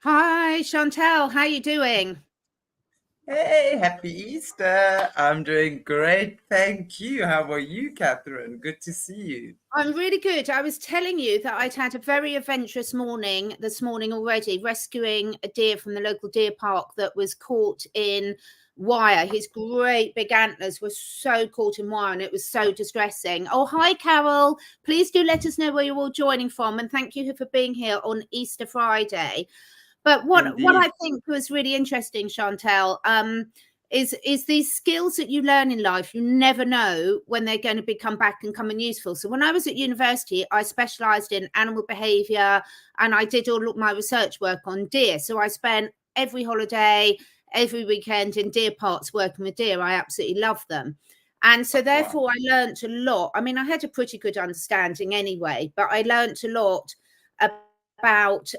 Hi, Chantelle. How you doing? Hey, happy Easter. I'm doing great. Thank you. How are you, Catherine? Good to see you. I'm really good. I was telling you that I'd had a very adventurous morning this morning already, rescuing a deer from the local deer park that was caught in wire. His great big antlers were so caught in wire and it was so distressing. Oh, hi, Carol. Please do let us know where you're all joining from. And thank you for being here on Easter Friday. But what Indeed. I think was really interesting, Chantelle, is these skills that you learn in life, you never know when they're going to become back and come in useful. So when I was at university, I specialised in animal behaviour and I did all of my research work on deer. So I spent every holiday, every weekend in deer parks working with deer. I absolutely love them. And so Wow. therefore I learnt a lot. I mean, I had a pretty good understanding anyway, but I learnt a lot about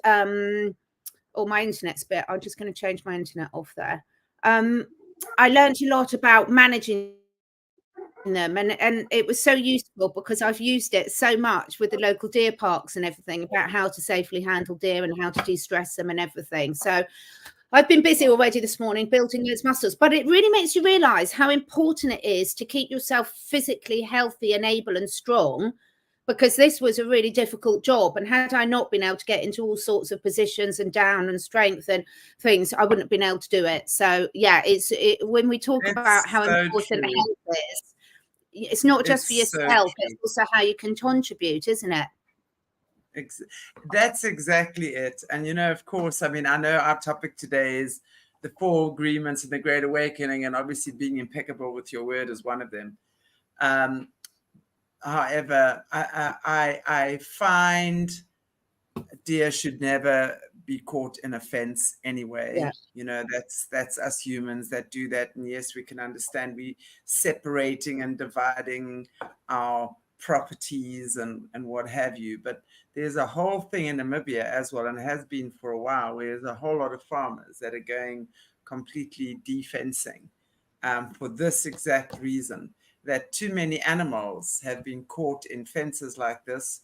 or my internet's bit. I'm just going to change my internet off there. Um, I learned a lot about managing them, and it was so useful because I've used it so much with the local deer parks and everything about how to safely handle deer and how to de-stress them and everything. So I've been busy already this morning building those muscles, but it really makes you realize how important it is to keep yourself physically healthy and able and strong, because this was a really difficult job. And had I not been able to get into all sorts of positions and down and strength and things, I wouldn't have been able to do it. So yeah, when we talk about It's how so important true. health is, it's not just for It's so yourself, it's true. also how you can contribute, isn't it? Ex- That's exactly it. And, of course, I mean, I know our topic today is the four agreements and the Great Awakening, and obviously being impeccable with your word is one of them. Um, However, I find deer should never be caught in a fence Yeah. anyway. That's us humans that do that. And yes, we can understand we separating and dividing our properties and what have you. But there's a whole thing in Namibia as well, and has been for a while, where there's a whole lot of farmers that are going completely defencing for this exact reason, that too many animals have been caught in fences like this.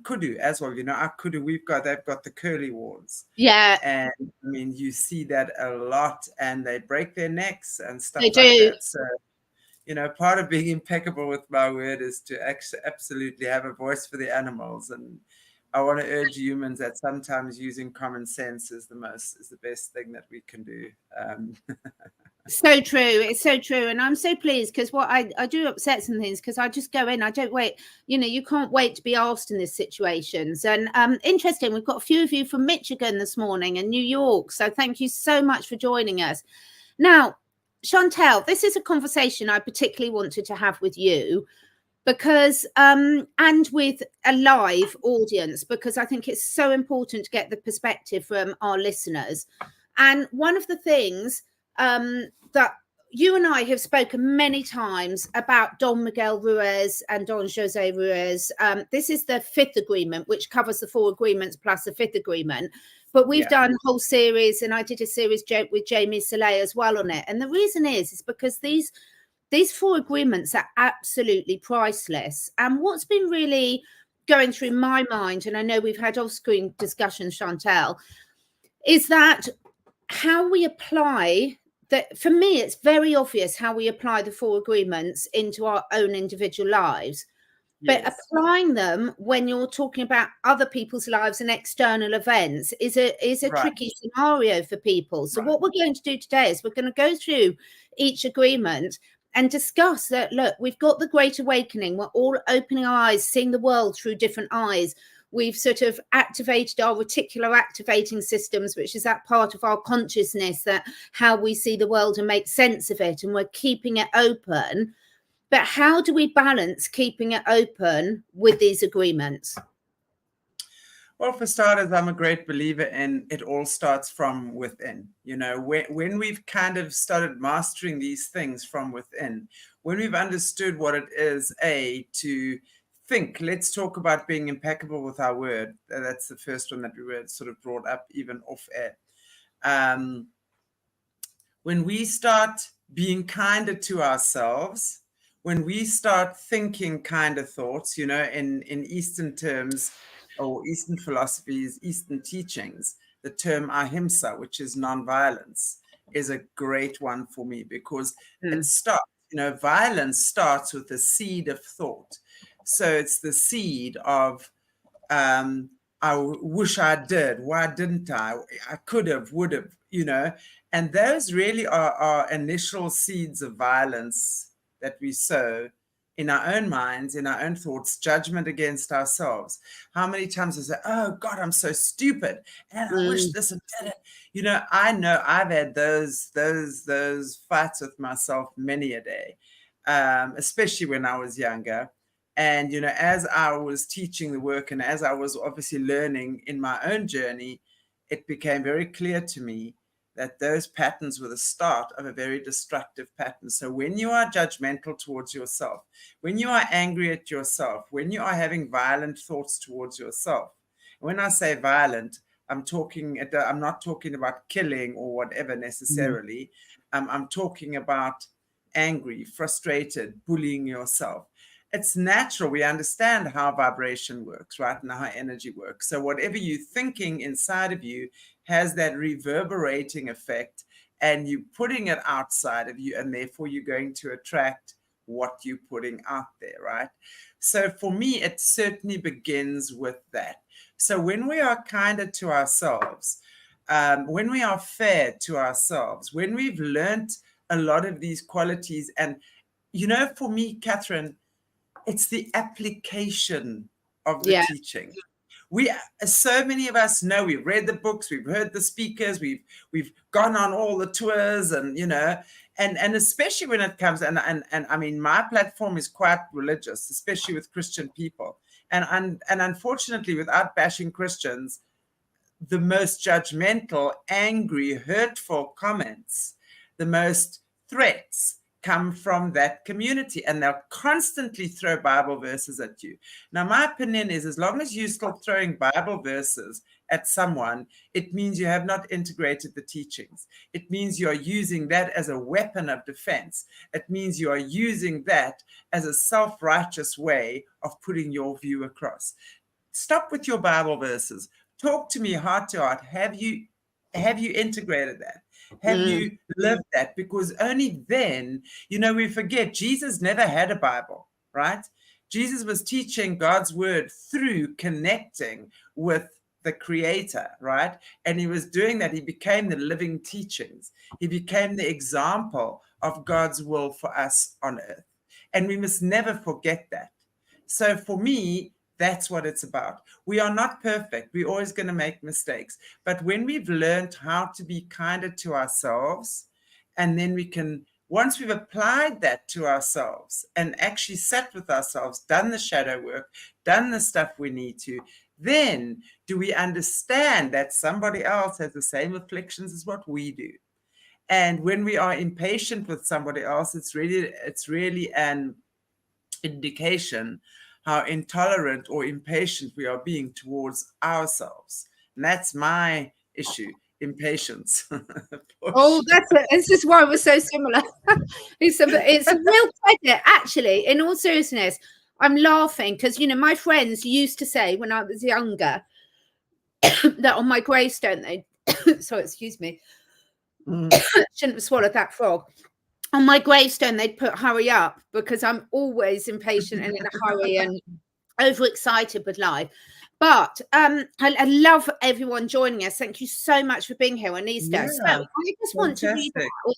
Kudu as well, our kudu, they've got the curly wards, Yeah, and I mean you see that a lot, and they break their necks and they stuff like do. that. So part of being impeccable with my word is to absolutely have a voice for the animals. And I want to urge humans that sometimes using common sense is the best thing that we can do. So true. It's so true. And I'm so pleased because what I do upset some things because I just go in, I don't wait. You can't wait to be asked in these situations. And interesting, we've got a few of you from Michigan this morning and New York. So thank you so much for joining us. Now, Chantelle, this is a conversation I particularly wanted to have with you because and with a live audience, because I think it's so important to get the perspective from our listeners. And one of the things that you and I have spoken many times about Don Miguel Ruiz and Don Jose Ruiz. This is the fifth agreement, which covers the four agreements plus the fifth agreement. But we've Yeah. done a whole series, and I did a series with Jamie Soleil as well on it. And the reason is because these four agreements are absolutely priceless. And what's been really going through my mind, and I know we've had off-screen discussions, Chantelle, is that how we apply that. For me, it's very obvious how we apply the four agreements into our own individual lives, but Yes. applying them when you're talking about other people's lives and external events is a Right. tricky scenario for people. So Right. what we're going to do today is we're going to go through each agreement and discuss that. Look, we've got the Great Awakening, we're all opening our eyes, seeing the world through different eyes. We've sort of activated our reticular activating systems, which is that part of our consciousness, that how we see the world and make sense of it, and we're keeping it open. But how do we balance keeping it open with these agreements? Well, for starters, I'm a great believer in it all starts from within. When we've kind of started mastering these things from within, when we've understood what it is, to think, let's talk about being impeccable with our word. That's the first one that we were sort of brought up even off air. Um, when we start being kinder to ourselves, when we start thinking kinder thoughts, in Eastern terms or Eastern philosophies, Eastern teachings, the term ahimsa, which is nonviolence, is a great one for me, because it starts, violence starts with the seed of thought. So it's the seed of, I wish I did. Why didn't I? I could have, would have, and those really are initial seeds of violence that we sow in our own minds, in our own thoughts, judgment against ourselves. How many times I say, oh God, I'm so stupid, and I wish this and that. I know I've had those fights with myself many a day, especially when I was younger. And, as I was teaching the work, and as I was obviously learning in my own journey, it became very clear to me that those patterns were the start of a very destructive pattern. So when you are judgmental towards yourself, when you are angry at yourself, when you are having violent thoughts towards yourself, when I say violent, I'm not talking about killing or whatever necessarily. I'm talking about angry, frustrated, bullying yourself. It's natural. We understand how vibration works, right? And how energy works. So whatever you're thinking inside of you has that reverberating effect, and you're putting it outside of you, and therefore you're going to attract what you're putting out there, right? So for me, it certainly begins with that. So when we are kinder to ourselves, when we are fair to ourselves, when we've learned a lot of these qualities, and for me, Catherine, it's the application of the teaching. So many of us know, we've read the books, we've heard the speakers, we've gone on all the tours, and and especially when it comes, and I mean, my platform is quite religious, especially with Christian people, and unfortunately, without bashing Christians, the most judgmental, angry, hurtful comments, the most threats come from that community, and they'll constantly throw Bible verses at you. Now, my opinion is, as long as you're still throwing Bible verses at someone, it means you have not integrated the teachings. It means you are using that as a weapon of defense. It means you are using that as a self-righteous way of putting your view across. Stop with your Bible verses. Talk to me heart to heart. Have you integrated that? Have you lived that? Because only then, we forget Jesus never had a Bible, right? Jesus was teaching God's word through connecting with the Creator, right? And he was doing that. He became the living teachings. He became the example of God's will for us on earth. And we must never forget that. So for me, that's what it's about. We are not perfect. We're always going to make mistakes. But when we've learned how to be kinder to ourselves, and then we can, once we've applied that to ourselves and actually sat with ourselves, done the shadow work, done the stuff we need to, then do we understand that somebody else has the same afflictions as what we do. And when we are impatient with somebody else, it's really an indication how intolerant or impatient we are being towards ourselves. And that's my issue, impatience. Oh, this is why we're so similar. It's a real pleasure, actually. In all seriousness, I'm laughing because, my friends used to say when I was younger that on my gravestone, sorry, excuse me, shouldn't have swallowed that frog. On my gravestone, they'd put "hurry up" because I'm always impatient and in a hurry and overexcited with life. But I love everyone joining us. Thank you so much for being here on Easter. Yeah, so I just want to read out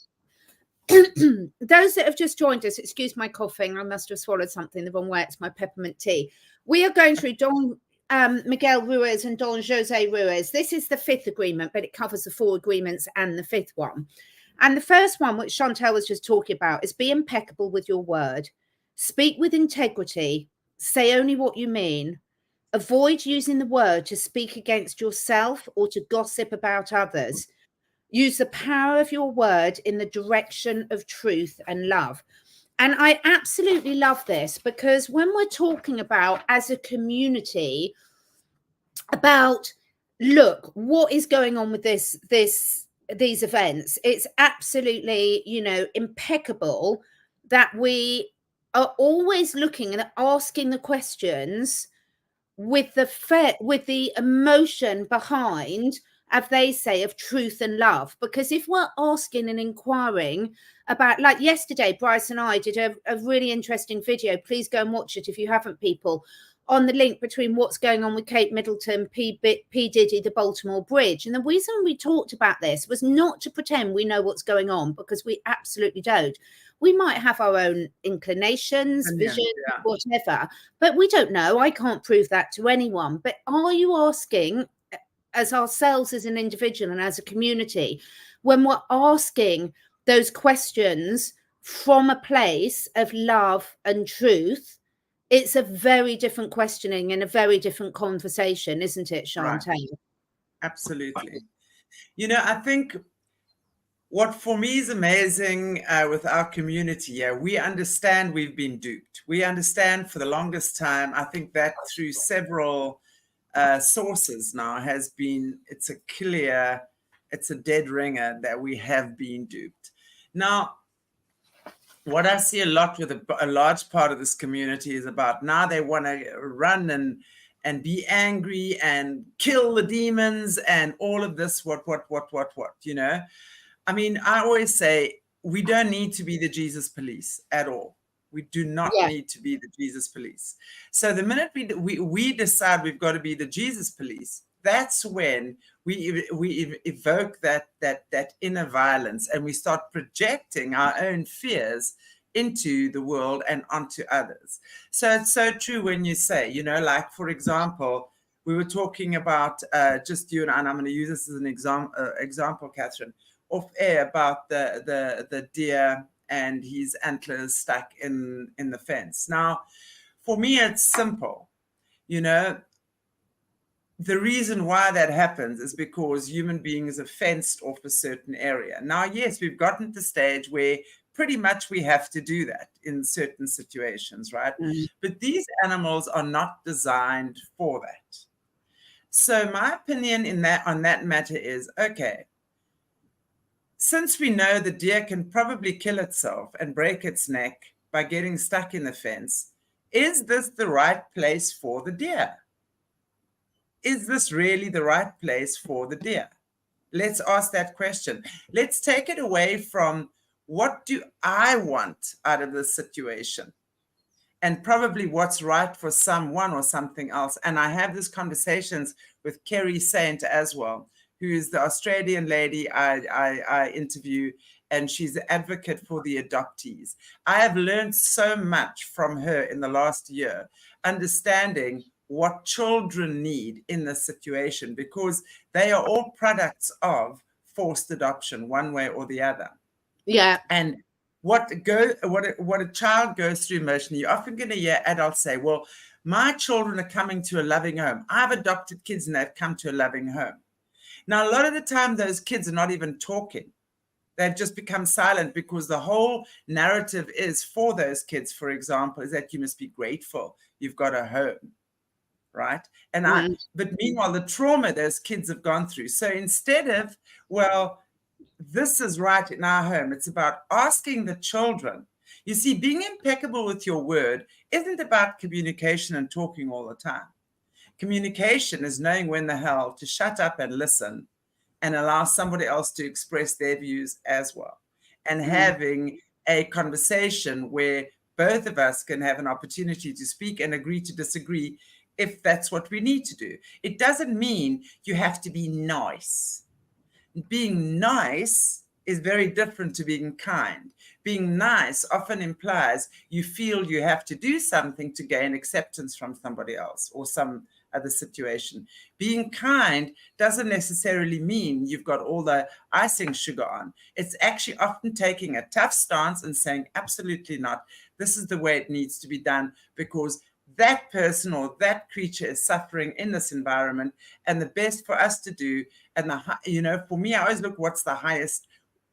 those that have just joined us. Excuse my coughing. I must have swallowed something the wrong way. It's my peppermint tea. We are going through Don Miguel Ruiz and Don Jose Ruiz. This is the 5th agreement, but it covers the 4 agreements and the 5th one. And the first one, which Chantelle was just talking about, is be impeccable with your word. Speak with integrity. Say only what you mean. Avoid using the word to speak against yourself or to gossip about others. Use the power of your word in the direction of truth and love. And I absolutely love this, because when we're talking about, as a community, about, look, what is going on with these events, it's absolutely, impeccable that we are always looking and asking the questions with the emotion behind, as they say, of truth and love. Because if we're asking and inquiring about, like yesterday, Bryce and I did a really interesting video. Please go and watch it if you haven't, people, on the link between what's going on with Kate Middleton, P. Diddy, the Baltimore Bridge. And the reason we talked about this was not to pretend we know what's going on, because we absolutely don't. We might have our own inclinations, vision, whatever, but we don't know. I can't prove that to anyone. But are you asking, as ourselves as an individual and as a community, when we're asking those questions from a place of love and truth, it's a very different questioning and a very different conversation, isn't it, Chantelle? Right. Absolutely. You know, I think what for me is amazing with our community, we understand we've been duped. We understand for the longest time. I think that through several sources now has been, it's a dead ringer that we have been duped. Now, what I see a lot with a large part of this community is about now they want to run and be angry and kill the demons and all of this, what, you know? I mean, I always say we don't need to be the Jesus police at all. We do not need to be the Jesus police. So the minute we decide we've got to be the Jesus police, that's when we evoke that inner violence, and we start projecting our own fears into the world and onto others. So it's so true when you say, you know, like, for example, we were talking about just you and I, and I'm going to use this as an example, Catherine, off air, about the deer and his antlers stuck in the fence. Now, for me, it's simple. You know, the reason why that happens is because human beings are fenced off a certain area. Now, yes, we've gotten to the stage where pretty much we have to do that in certain situations, right? Mm-hmm. But these animals are not designed for that. So my opinion on that matter is, okay, since we know the deer can probably kill itself and break its neck by getting stuck in the fence, is this the right place for the deer? Is this really the right place for the deer? Let's ask that question. Let's take it away from what do I want out of this situation, and probably what's right for someone or something else. And I have these conversations with Kerry Saint as well, who is the Australian lady I interview, and she's the advocate for the adoptees. I have learned so much from her in the last year, understanding what children need in this situation, because they are all products of forced adoption, one way or the other. Yeah. And what a child goes through emotionally, you're often going to hear adults say, well, my children are coming to a loving home. I've adopted kids and they've come to a loving home. Now, a lot of the time, those kids are not even talking. They've just become silent, because the whole narrative is for those kids, for example, is that you must be grateful you've got a home. Right. And but meanwhile, the trauma those kids have gone through. So instead of, well, this is right in our home, it's about asking the children. You see, being impeccable with your word isn't about communication and talking all the time. Communication is knowing when the hell to shut up and listen and allow somebody else to express their views as well. And having a conversation where both of us can have an opportunity to speak and agree to disagree, if that's what we need to do. It doesn't mean you have to be nice. Being nice is very different to being kind. Being nice often implies you feel you have to do something to gain acceptance from somebody else or some other situation. Being kind doesn't necessarily mean you've got all the icing sugar on. It's actually often taking a tough stance and saying, absolutely not. This is the way it needs to be done, because that person or that creature is suffering in this environment, and the best for us to do, and for me, I always look, what's the highest?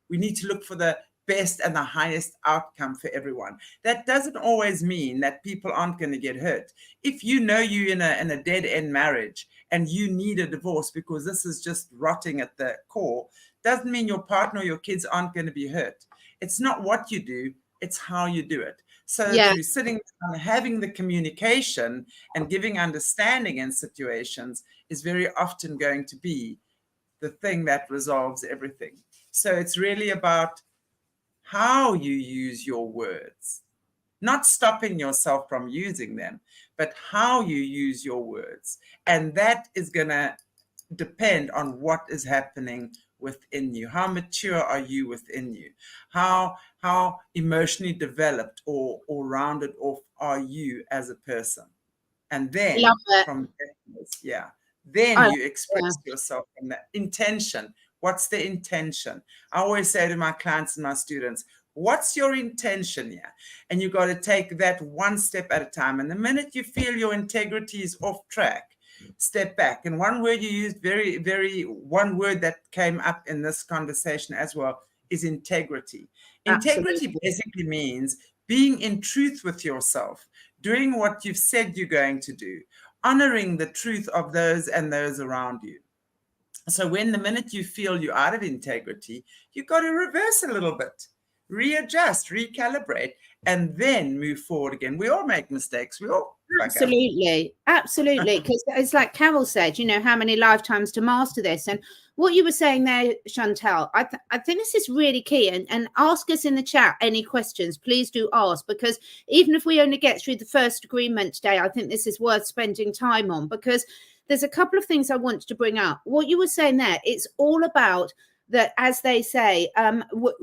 We need to look for the best and the highest outcome for everyone. That doesn't always mean that people aren't going to get hurt. If you know you're in a dead end marriage and you need a divorce because this is just rotting at the core, doesn't mean your partner or your kids aren't going to be hurt. It's not what you do, it's how you do it. So through sitting down, having the communication and giving understanding in situations is very often going to be the thing that resolves everything. So it's really about how you use your words, not stopping yourself from using them, but how you use your words. And that is going to depend on what is happening within you. How mature are you within you? How emotionally developed or rounded off are you as a person? And then from there, then you express yourself from that intention. What's the intention? I always say to my clients and my students, what's your intention here? And you got to take that one step at a time. And the minute you feel your integrity is off track, step back. And one word you used, one word that came up in this conversation as well, is integrity. Integrity basically means being in truth with yourself, doing what you've said you're going to do, honoring the truth of those and those around you. So when the minute you feel you're out of integrity, you've got to reverse a little bit, readjust, recalibrate, and then move forward again. We all make mistakes. We all absolutely. Because it's like Carol said, you know, how many lifetimes to master this. And what you were saying there, Chantelle, I think this is really key. And ask us in the chat any questions. Please do ask, because even if we only get through the first agreement today, I think this is worth spending time on, because there's a couple of things I want to bring up. What you were saying there, it's all about that, as they say,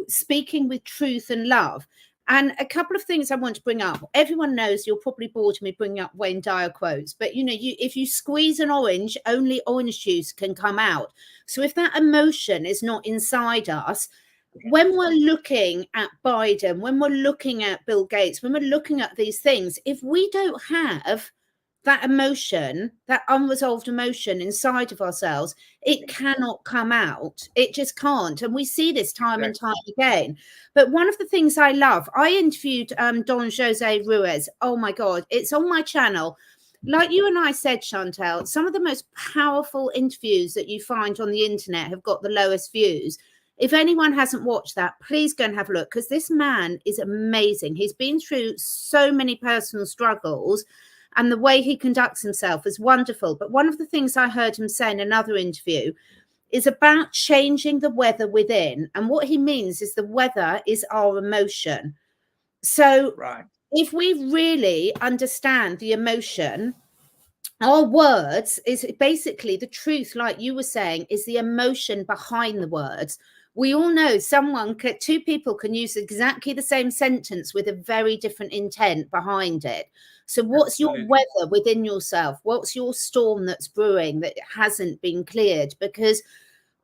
speaking with truth and love. And a couple of things I want to bring up. Everyone knows, you're probably bored of me bringing up Wayne Dyer quotes, but you know, if you squeeze an orange, only orange juice can come out. So if that emotion is not inside us, when we're looking at Biden, when we're looking at Bill Gates, when we're looking at these things, if we don't have that emotion, that unresolved emotion inside of ourselves, it cannot come out. It just can't. And we see this time and time again. But one of the things I love, I interviewed Don Jose Ruiz. Oh my God, it's on my channel. Like you and I said, Chantelle, some of the most powerful interviews that you find on the internet have got the lowest views. If anyone hasn't watched that, please go and have a look, because this man is amazing. He's been through so many personal struggles, and the way he conducts himself is wonderful. But one of the things I heard him say in another interview is about changing the weather within. And what he means is the weather is our emotion. So if we really understand the emotion, our words is basically the truth, like you were saying, is the emotion behind the words. We all know two people can use exactly the same sentence with a very different intent behind it. So what's your weather within yourself? What's your storm that's brewing that hasn't been cleared? Because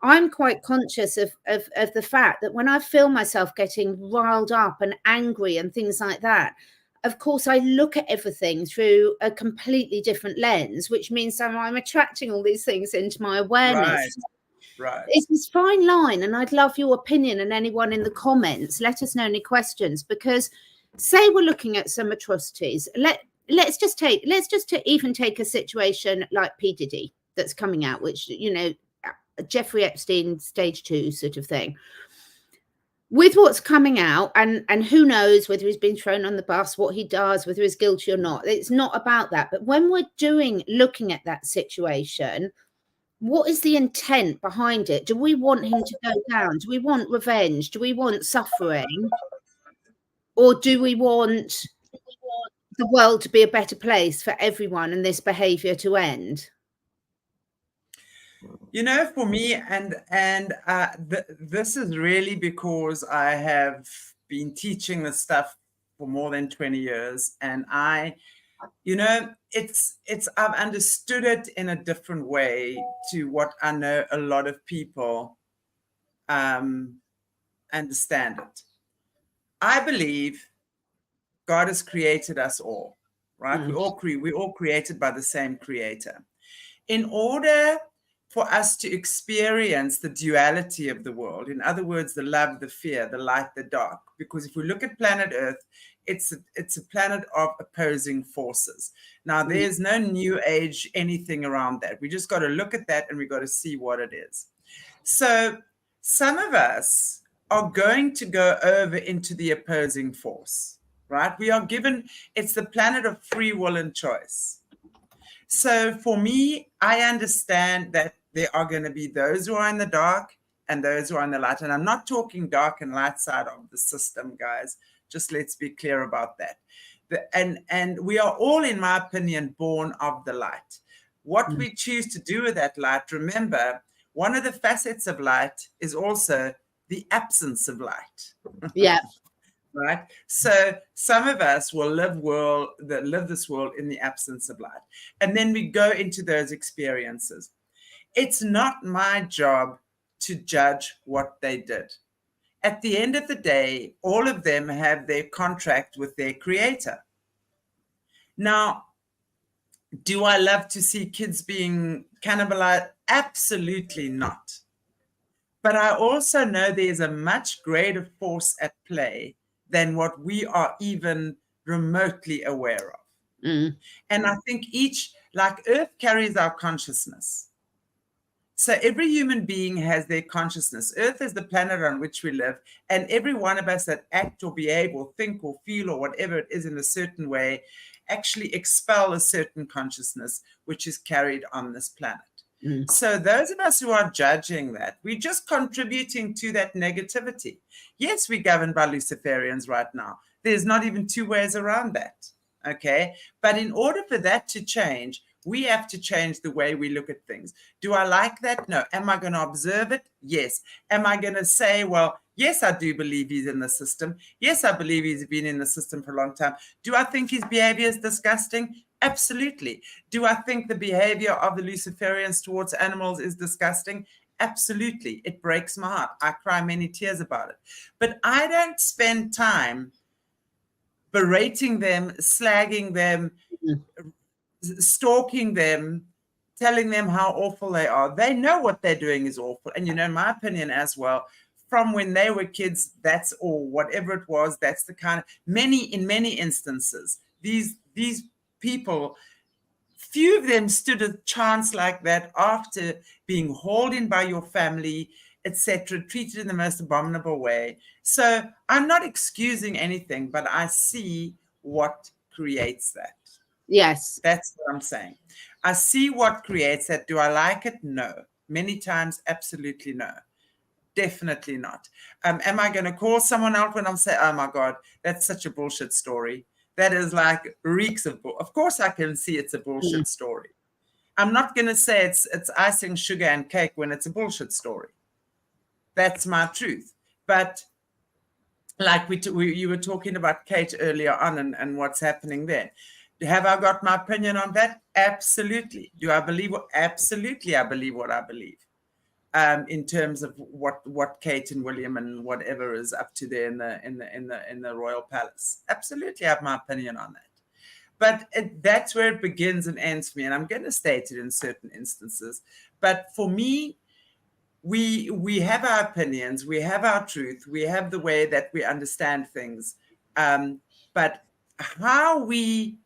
I'm quite conscious of the fact that when I feel myself getting riled up and angry and things like that, of course, I look at everything through a completely different lens, which means I'm attracting all these things into my awareness. Right. It's this fine line, and I'd love your opinion, and anyone in the comments, let us know any questions, because say we're looking at some atrocities. Let's just even take a situation like P. Diddy that's coming out, which, you know, Jeffrey Epstein stage 2 sort of thing. With what's coming out, and who knows whether he's been thrown on the bus, what he does, whether he's guilty or not. It's not about that. But when we're looking at that situation, what is the intent behind it? Do we want him to go down? Do we want revenge? Do we want suffering? Or do we want the world to be a better place for everyone and this behavior to end? You know, for me, this is really because I have been teaching this stuff for more than 20 years, and you know, I've understood it in a different way to what I know a lot of people understand it. I believe God has created us all, right? We're all created by the same creator. In order for us to experience the duality of the world, in other words, the love, the fear, the light, the dark, because if we look at planet Earth, it's a planet of opposing forces. Now, there's no new age anything around that. We just got to look at that, and we got to see what it is. So some of us are going to go over into the opposing force, right? We are given, it's the planet of free will and choice. So for me, I understand that there are going to be those who are in the dark and those who are in the light. And I'm not talking dark and light side of the system, guys. Just let's be clear about that. And we are all, in my opinion, born of the light. What we choose to do with that light, remember, one of the facets of light is also the absence of light. Yeah. Right. So some of us will live this world in the absence of light. And then we go into those experiences. It's not my job to judge what they did. At the end of the day, all of them have their contract with their creator. Now, do I love to see kids being cannibalized? Absolutely not. But I also know there's a much greater force at play than what we are even remotely aware of. And I think like Earth carries our consciousness. So every human being has their consciousness. Earth is the planet on which we live. And every one of us that act or behave or think or feel or whatever it is in a certain way actually expel a certain consciousness which is carried on this planet. So those of us who are judging that, we're just contributing to that negativity. Yes, we're governed by Luciferians right now. There's not even two ways around that. Okay. But in order for that to change, we have to change the way we look at things. Do I like that? No. Am I going to observe it? Yes. Am I going to say, well, yes, I do believe he's in the system. Yes, I believe he's been in the system for a long time. Do I think his behavior is disgusting? Absolutely. Do I think the behavior of the Luciferians towards animals is disgusting? Absolutely. It breaks my heart. I cry many tears about it. But I don't spend time berating them, slagging them, stalking them, telling them how awful they are. They know what they're doing is awful. And, in my opinion as well, from when they were kids, that's all, whatever it was, that's the kind of, in many instances, these people, few of them stood a chance like that after being hauled in by your family, etc., treated in the most abominable way. So I'm not excusing anything, but I see what creates that. Yes. That's what I'm saying. I see what creates that. Do I like it? No. Many times, absolutely no. Definitely not. Am I going to call someone out when I'm saying, oh my God, that's such a bullshit story? That is like reeks of bull. Of course I can see it's a bullshit story. I'm not going to say it's icing, sugar, and cake when it's a bullshit story. That's my truth. But like you were talking about Kate earlier on and what's happening there. Have I got my opinion on that? Absolutely. Do I believe what? Absolutely, I believe what I believe. In terms of what Kate and William and whatever is up to there in the royal palace. Absolutely, I have my opinion on that. But that's where it begins and ends for me. And I'm going to state it in certain instances. But for me, we have our opinions, we have our truth, we have the way that we understand things. But are we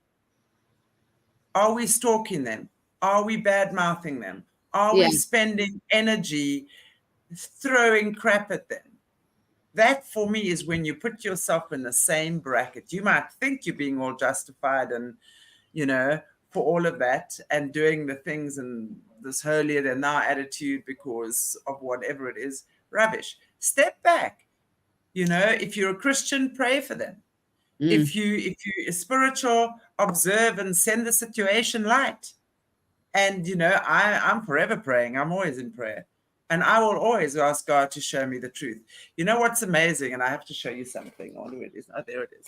stalking them? Are we bad-mouthing them? Are we spending energy throwing crap at them? That, for me, is when you put yourself in the same bracket. You might think you're being all justified and, for all of that and doing the things and this holier than thou attitude because of whatever it is, rubbish. Step back. If you're a Christian, pray for them. If you're spiritual, observe and send the situation light. And, I'm forever praying. I'm always in prayer. And I will always ask God to show me the truth. You know what's amazing? And I have to show you something. I wonder where it is. Oh, there it is.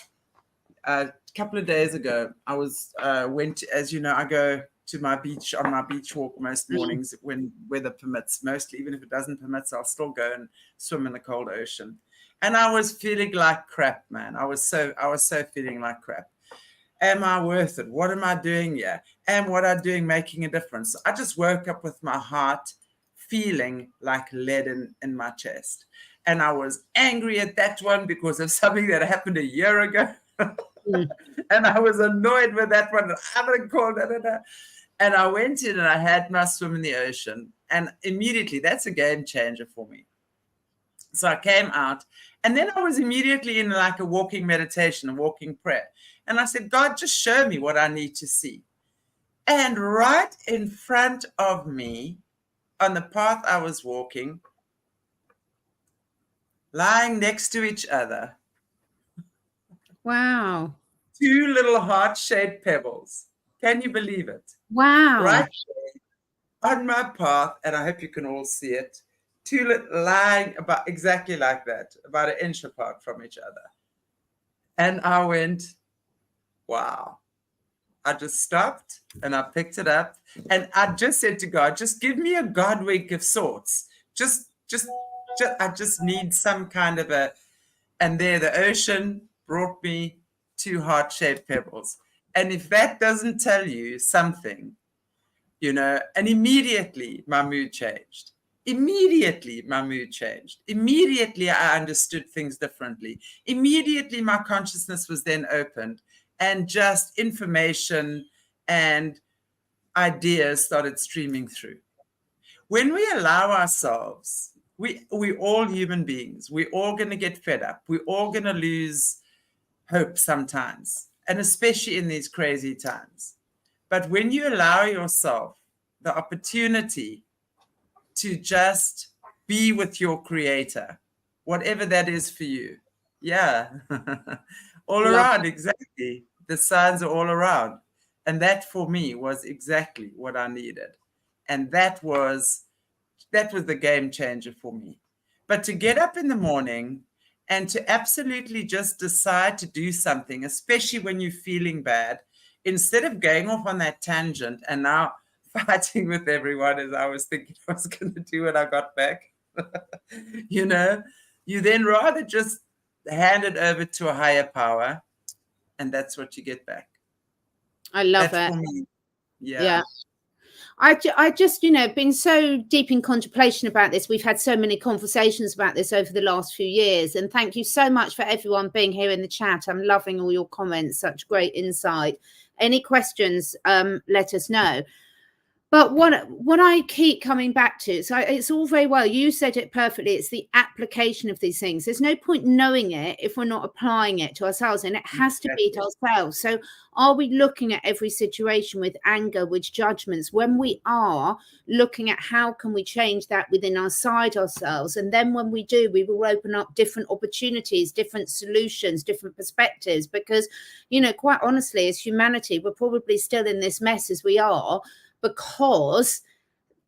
A couple of days ago, I went, as you know, I go to my beach, on my beach walk most mornings when weather permits. Mostly, even if it doesn't permit, I'll still go and swim in the cold ocean. And I was feeling like crap, man. I was so feeling like crap. Am I worth it? What am I doing here? Am what I'm doing making a difference? I just woke up with my heart feeling like lead in my chest. And I was angry at that one because of something that happened a year ago. And I was annoyed with that one. I'm going to call that. And I went in and I had my swim in the ocean. And immediately, that's a game changer for me. So I came out. And then I was immediately in like a walking meditation, a walking prayer. And I said, God, just show me what I need to see. And right in front of me on the path I was walking, lying next to each other. Wow. 2 little heart-shaped pebbles. Can you believe it? Wow. Right on my path, and I hope you can all see it. 2 lying about exactly like that, about 1 inch apart from each other. And I went, wow. I just stopped and I picked it up and I just said to God, just give me a God wink of sorts. I just need some kind of a, and there the ocean brought me 2 heart-shaped pebbles. And if that doesn't tell you something, you know, and immediately my mood changed. Immediately my mood changed. Immediately I understood things differently. Immediately my consciousness was then opened and just information and ideas started streaming through. When we allow ourselves, we all human beings, we're all going to get fed up. We're all going to lose hope sometimes, and especially in these crazy times. But when you allow yourself the opportunity to just be with your creator, whatever that is for you. Yeah. All around, exactly. The signs are all around. And that for me was exactly what I needed. And that was the game changer for me. But to get up in the morning and to absolutely just decide to do something, especially when you're feeling bad, instead of going off on that tangent and now fighting with everyone as I was thinking I was going to do when I got back, you know, you then rather just hand it over to a higher power, and that's what you get back. I love That's it. for me. Yeah. I just, you know, been so deep in contemplation about this. We've had so many conversations about this over the last few years. And thank you so much for everyone being here in the chat. I'm loving all your comments. Such great insight. Any questions, let us know. But what I keep coming back to, so it's all very well. You said it perfectly. It's the application of these things. There's no point knowing it if we're not applying it to ourselves, and it has to be to ourselves. So are we looking at every situation with anger, with judgments? When we are looking at how can we change that within ourselves, and then when we do, we will open up different opportunities, different solutions, different perspectives. Because, you know, quite honestly, as humanity, we're probably still in this mess as we are, because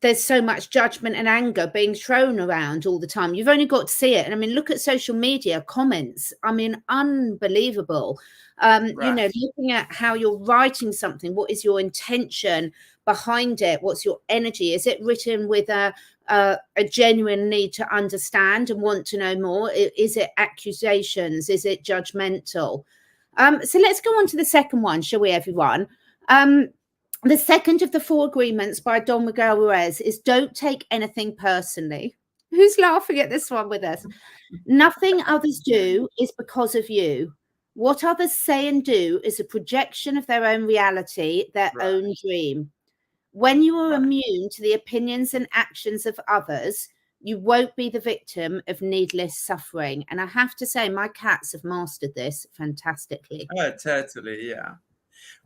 there's so much judgment and anger being thrown around all the time. You've only got to see it. And I mean, look at social media comments. I mean, unbelievable. You know, looking at how you're writing something, what is your intention behind it? What's your energy? Is it written with a genuine need to understand and want to know more? Is it accusations? Is it judgmental? So let's go on to the second one, shall we, everyone? The second of the 4 agreements by Don Miguel Ruiz is don't take anything personally. Who's laughing at this one with us? Nothing others do is because of you. What others say and do is a projection of their own reality, their own dream. When you are immune to the opinions and actions of others, you won't be the victim of needless suffering. And I have to say, my cats have mastered this fantastically. Oh, totally, yeah.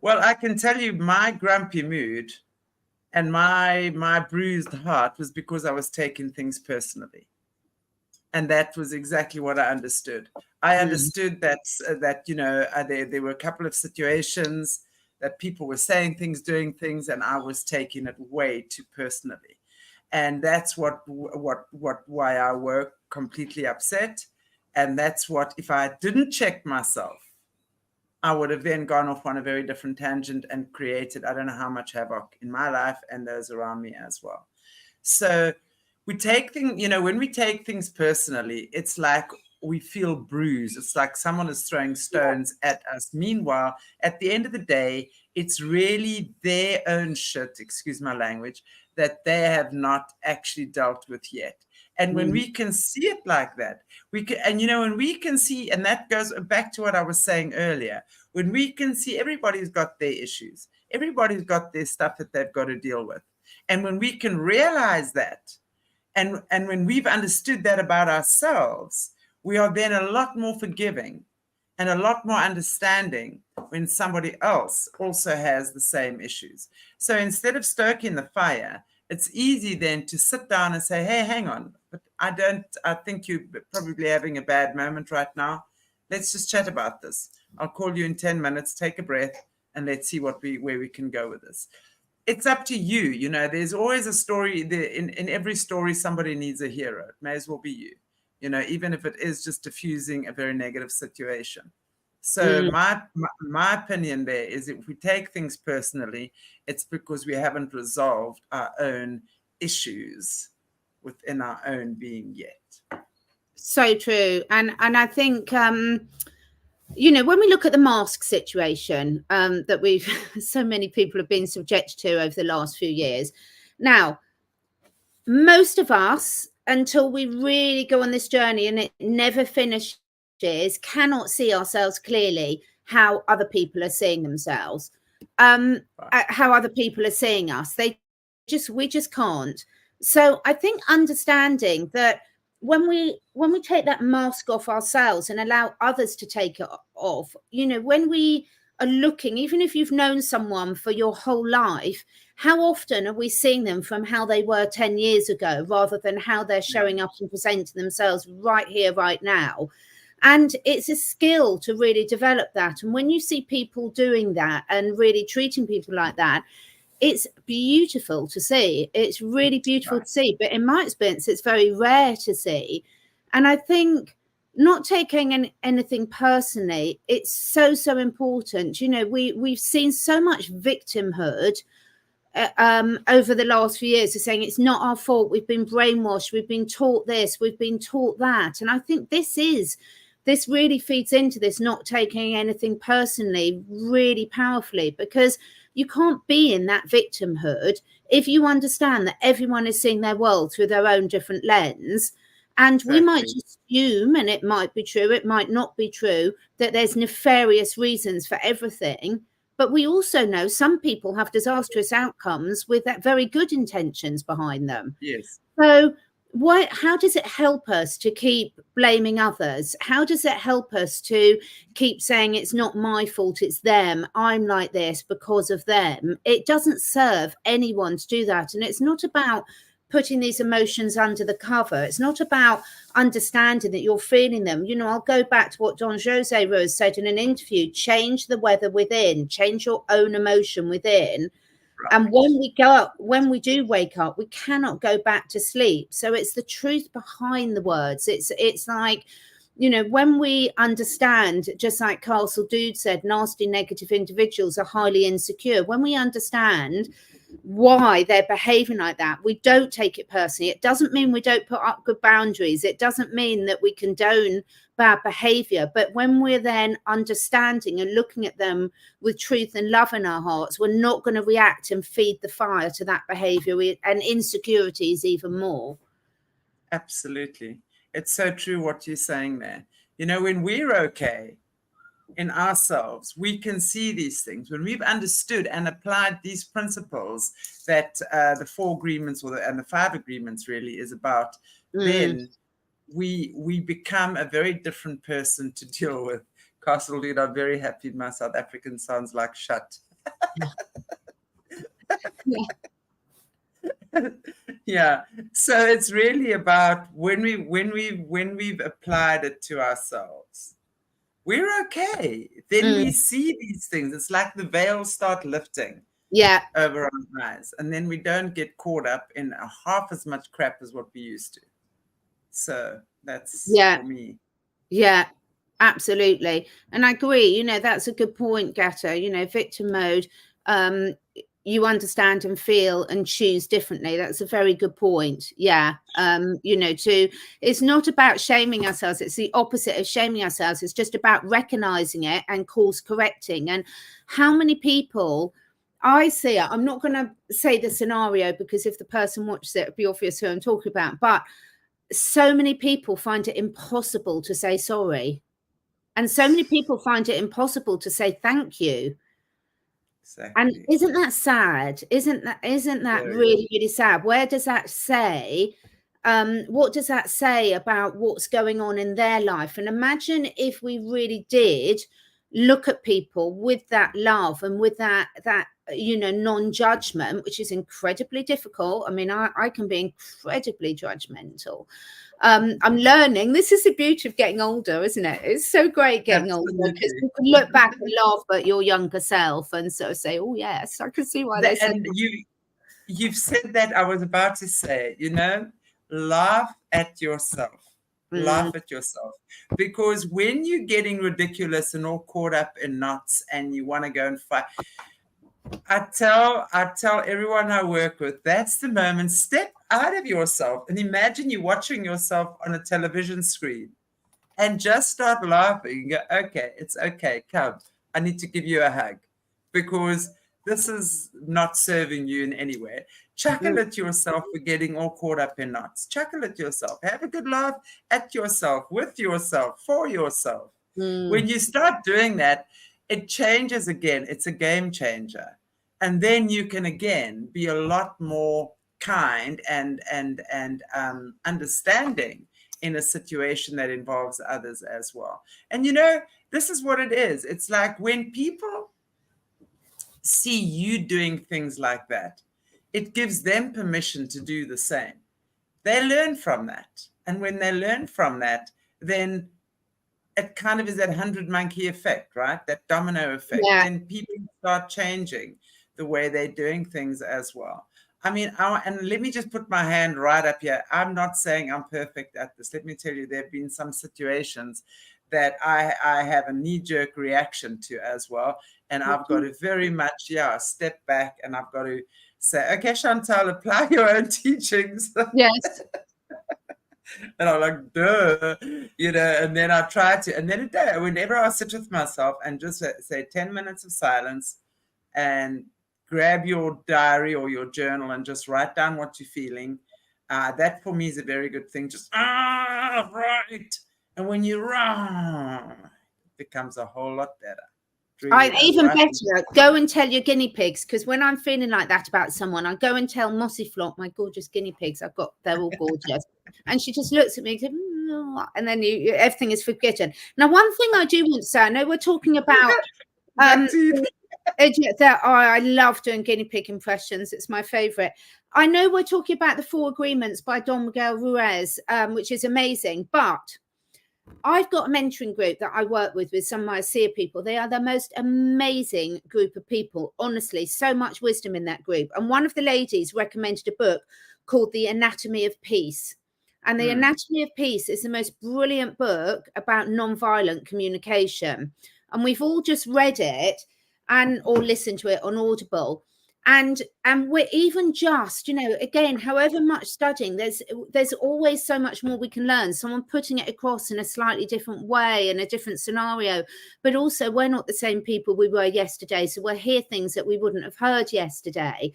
Well, I can tell you my grumpy mood and my bruised heart was because I was taking things personally. And that was exactly what I understood. I understood that you know, there were a couple of situations that people were saying things, doing things, and I was taking it way too personally. And that's why I were completely upset. And that's what, if I didn't check myself, I would have then gone off on a very different tangent and created, I don't know how much havoc in my life and those around me as well. So we take things, you know, when we take things personally, it's like we feel bruised. It's like someone is throwing stones at us. Meanwhile, at the end of the day, it's really their own shit, excuse my language, that they have not actually dealt with yet. And when we can see it like that, we can, and you know, when we can see, and that goes back to what I was saying earlier, when we can see everybody's got their issues, everybody's got their stuff that they've got to deal with. And when we can realize that, and when we've understood that about ourselves, we are then a lot more forgiving and a lot more understanding when somebody else also has the same issues. So instead of stoking the fire, it's easy then to sit down and say, hey, hang on, but I think you're probably having a bad moment right now. Let's just chat about this. I'll call you in 10 minutes, take a breath, and let's see where we can go with this. It's up to you. You know, there's always a story there. In every story, somebody needs a hero. It may as well be you, you know, even if it is just diffusing a very negative situation. So my opinion there is, if we take things personally, it's because we haven't resolved our own issues within our own being yet. So true. And I think, you know, when we look at the mask situation that we've so many people have been subjected to over the last few years. Now, most of us, until we really go on this journey and it never finishes, cannot see ourselves clearly how other people are seeing themselves, how other people are seeing us. We just can't. So I think understanding that when we take that mask off ourselves and allow others to take it off, you know, when we are looking, even if you've known someone for your whole life, how often are we seeing them from how they were 10 years ago rather than how they're showing up and presenting themselves right here, right now? And it's a skill to really develop that. And when you see people doing that and really treating people like that, it's beautiful to see. It's really beautiful to see. But in my experience, it's very rare to see. And I think not taking anything personally, it's so important. You know, we've seen so much victimhood over the last few years of saying it's not our fault. We've been brainwashed. We've been taught this. We've been taught that. And I think this really feeds into this not taking anything personally really powerfully, because you can't be in that victimhood if you understand that everyone is seeing their world through their own different lens. And we might just assume, and it might be true, it might not be true, that there's nefarious reasons for everything. But we also know some people have disastrous outcomes with that very good intentions behind them. Yes. So how does it help us to keep blaming others? How does it help us to keep saying it's not my fault, it's them, I'm like this because of them? It doesn't serve anyone to do that. And it's not about putting these emotions under the cover. It's not about understanding that you're feeling them. You know, I'll go back to what Don Jose Rose said in an interview: change the weather within, change your own emotion within. And when we do wake up, we cannot go back to sleep. So it's the truth behind the words. It's like, you know, when we understand, just like Castle Dude said, nasty, negative individuals are highly insecure. When we understand why they're behaving like that, we don't take it personally. It doesn't mean we don't put up good boundaries. It doesn't mean that we condone bad behavior. But when we're then understanding and looking at them with truth and love in our hearts, we're not going to react and feed the fire to that behavior and insecurities even more. Absolutely. It's so true what you're saying there. You know, when we're okay in ourselves, we can see these things. When we've understood and applied these principles that the 4 agreements and the 5 agreements really is about, then we become a very different person to deal with. Castle Lead, I'm very happy my South African sounds like shut. Yeah. So it's really about when we've applied it to ourselves, we're okay. Then we see these things. It's like the veils start lifting over our eyes. And then we don't get caught up in half as much crap as what we used to. So that's for me. Yeah, absolutely. And I agree. You know, that's a good point, Gatta. You know, victim mode, you understand and feel and choose differently. That's a very good point. Yeah. You know, it's not about shaming ourselves. It's the opposite of shaming ourselves. It's just about recognizing it and course correcting. And how many people I see it, I'm not going to say the scenario because if the person watches it, it'll be obvious who I'm talking about. But so many people find it impossible to say sorry. And so many people find it impossible to say thank you. Exactly. And isn't that sad? Isn't that really, really sad? Where does that say? What does that say about what's going on in their life? And imagine if we really did look at people with that love and with that non-judgment, which is incredibly difficult. I mean, I can be incredibly judgmental. I'm learning. This is the beauty of getting older, isn't it? It's so great getting older, because you can look back and laugh at your younger self and sort of say, oh yes, I can see why they said and you've said that. I was about to say, laugh at yourself. Laugh at yourself, because when you're getting ridiculous and all caught up in knots and you want to go and fight, I tell everyone I work with, that's the moment. Step out of yourself and imagine you're watching yourself on a television screen and just start laughing. Go, okay, it's okay. Come, I need to give you a hug, because this is not serving you in any way. Chuckle at yourself for getting all caught up in knots. Chuckle at yourself. Have a good laugh at yourself, with yourself, for yourself. When you start doing that, it changes again. It's a game changer. And then you can again be a lot more kind and understanding in a situation that involves others as well. And this is what it is. It's like when people see you doing things like that, it gives them permission to do the same. They learn from that. And when they learn from that, then it kind of is that 100 monkey effect, right? That domino effect. Yeah. Then people start changing the way they're doing things as well. I mean, and let me just put my hand right up here. I'm not saying I'm perfect at this. Let me tell you, there have been some situations that I have a knee-jerk reaction to as well. And I've got to very much, step back, and I've got to say, okay, Chantelle, apply your own teachings. Yes. And I'm like, duh, and then I try to, and then whenever I sit with myself and just say 10 minutes of silence and grab your diary or your journal and just write down what you're feeling, that for me is a very good thing. Just, right. And when you're wrong, it becomes a whole lot better. Even better, go and tell your guinea pigs, because when I'm feeling like that about someone, I go and tell Mossy Flop, my gorgeous guinea pigs, they're all gorgeous. And she just looks at me and then everything is forgotten. Now, one thing I do want to say, I know we're talking about I love doing guinea pig impressions. It's my favorite. I know we're talking about the 4 Agreements by Don Miguel Ruiz, which is amazing, but I've got a mentoring group that I work with some of my ASEA people. They are the most amazing group of people. Honestly, so much wisdom in that group. And one of the ladies recommended a book called The Anatomy of Peace. And The Anatomy of Peace is the most brilliant book about nonviolent communication. And we've all just read it or listened to it on Audible. And we're even just, again, however much studying, there's always so much more we can learn. Someone putting it across in a slightly different way, in a different scenario. But also, we're not the same people we were yesterday. So we'll hear things that we wouldn't have heard yesterday.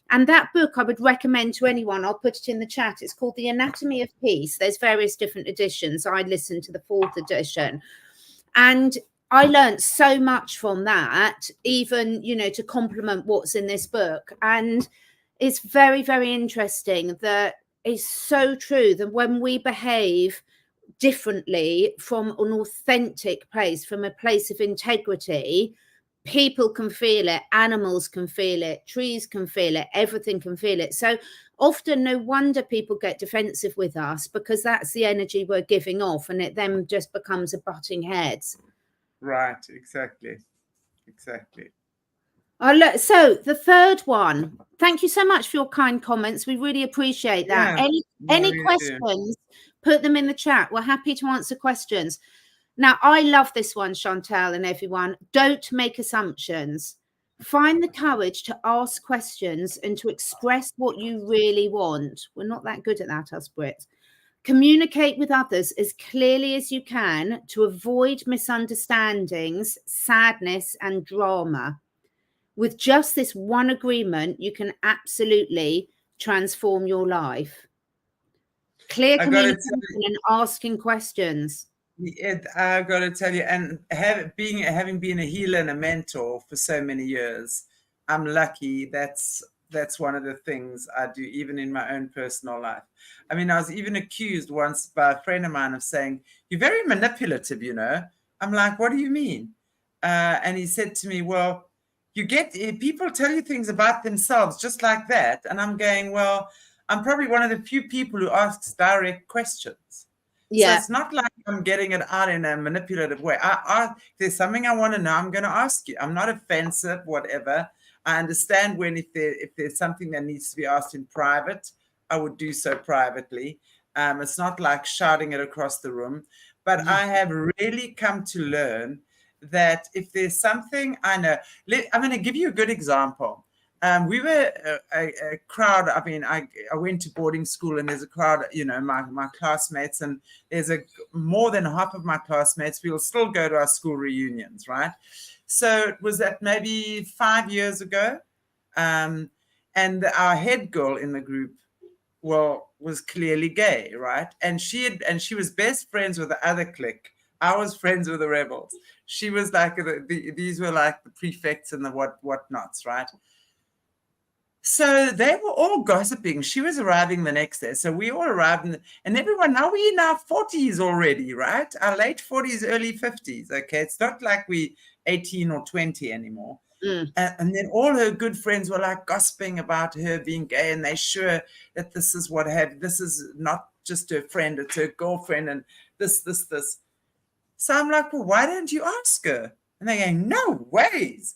And that book I would recommend to anyone. I'll put it in the chat. It's called The Anatomy of Peace. There's various different editions. I listened to the 4th edition. And I learned so much from that, even, to complement what's in this book. And it's very, very interesting that it's so true that when we behave differently from an authentic place, from a place of integrity, people can feel it, animals can feel it, trees can feel it, everything can feel it. So often, no wonder people get defensive with us, because that's the energy we're giving off, and it then just becomes a butting heads. Right, exactly. So the third one, thank you so much for your kind comments. We really appreciate that. Any questions, put them in the chat. We're happy to answer questions. Now, I love this one, Chantelle and everyone. Don't make assumptions. Find the courage to ask questions and to express what you really want. We're not that good at that, us Brits. Communicate with others as clearly as you can to avoid misunderstandings, sadness, and drama. With just this one agreement, you can absolutely transform your life. Clear communication and asking questions. I've got to tell you, and having been a healer and a mentor for so many years, I'm lucky. That's one of the things I do, even in my own personal life. I mean, I was even accused once by a friend of mine of saying, "You're very manipulative, I'm like, "What do you mean?" And he said to me, "Well, you get people tell you things about themselves just like that. And I'm going, well, I'm probably one of the few people who asks direct questions. So it's not like I'm getting it out in a manipulative way. If there's something I want to know, I'm going to ask you. I'm not offensive, whatever. I understand when if there's something that needs to be asked in private, I would do so privately. It's not like shouting it across the room. But I have really come to learn that if there's something I know, I'm going to give you a good example. We were a crowd. I mean, I went to boarding school, and there's a crowd, you know, my classmates, and there's more than half of my classmates. We'll still go to our school reunions, right? So it was that maybe 5 years ago, and our head girl in the group, was clearly gay, right? And she was best friends with the other clique. I was friends with the rebels. She was like these were like the prefects and the whatnots, right? So they were all gossiping. She was arriving the next day. So we all arrived, and everyone, now we're in our 40s already, right? Our late 40s, early 50s. Okay. It's not like we 18 or 20 anymore. And then all her good friends were like gossiping about her being gay, and they're sure that this is this is not just her friend, it's her girlfriend, and this. So I'm like, well, why don't you ask her? And they're going, no ways.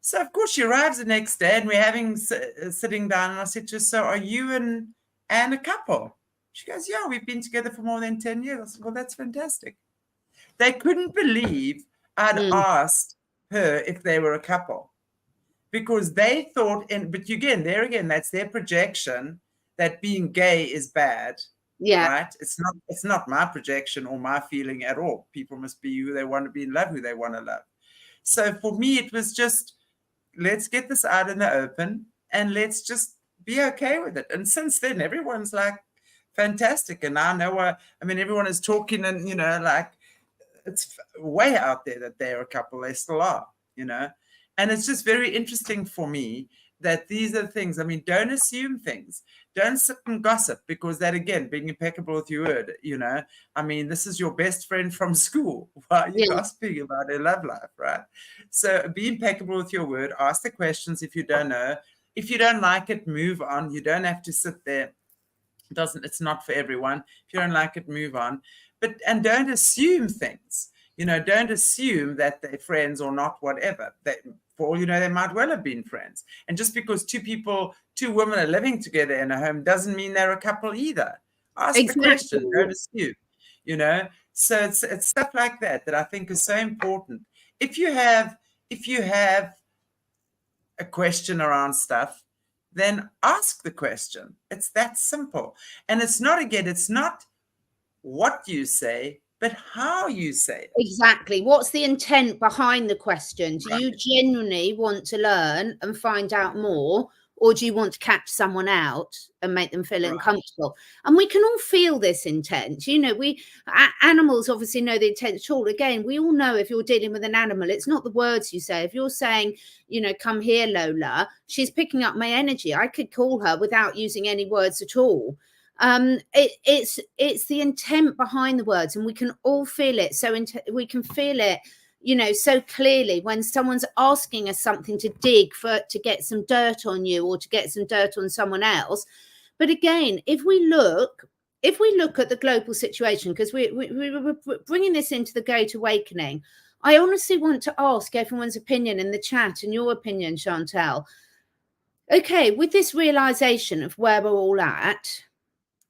So of course she arrives the next day, and we're having sitting down, and I said to her, so are you and Anne a couple? She goes, yeah, we've been together for more than 10 years. I said, well, that's fantastic. They couldn't believe I'd asked her if they were a couple, because they thought, but again, that's their projection that being gay is bad. Yeah. Right. It's not my projection or my feeling at all. People must be who they want to be and love who they want to love. So for me, it was just, let's get this out in the open and let's just be okay with it. And since then, everyone's like fantastic. And I know, everyone is talking, and, you know, like, it's way out there that they're a couple. They still are, you know. And it's just very interesting for me that these are the things. I mean, don't assume things. Don't sit and gossip, because that, again, being impeccable with your word, you know. I mean, this is your best friend from school. Why are you gossiping about her love life, right? So be impeccable with your word. Ask the questions if you don't know. If you don't like it, move on. You don't have to sit there. It's not for everyone. If you don't like it, move on. And don't assume things. You know, don't assume that they're friends or not, whatever. For all you know, they might well have been friends. And just because two women are living together in a home doesn't mean they're a couple either. Ask the question, don't assume, you know. So it's stuff like that I think is so important. If you have a question around stuff, then ask the question. It's that simple. And it's not what you say, but how you say it. Exactly. What's the intent behind the question? Do you genuinely want to learn and find out more, or do you want to catch someone out and make them feel uncomfortable? And we can all feel this intent. You know, animals obviously know the intent at all. Again, we all know if you're dealing with an animal, it's not the words you say. If you're saying, you know, come here, Lola, she's picking up my energy. I could call her without using any words at all. It's the intent behind the words, and we can all feel it. So we can feel it, you know, so clearly when someone's asking us something to dig to get some dirt on you or to get some dirt on someone else. But again, if we look at the global situation, because we're bringing this into the Great Awakening, I honestly want to ask everyone's opinion in the chat, and your opinion, Chantelle. Okay, with this realization of where we're all at,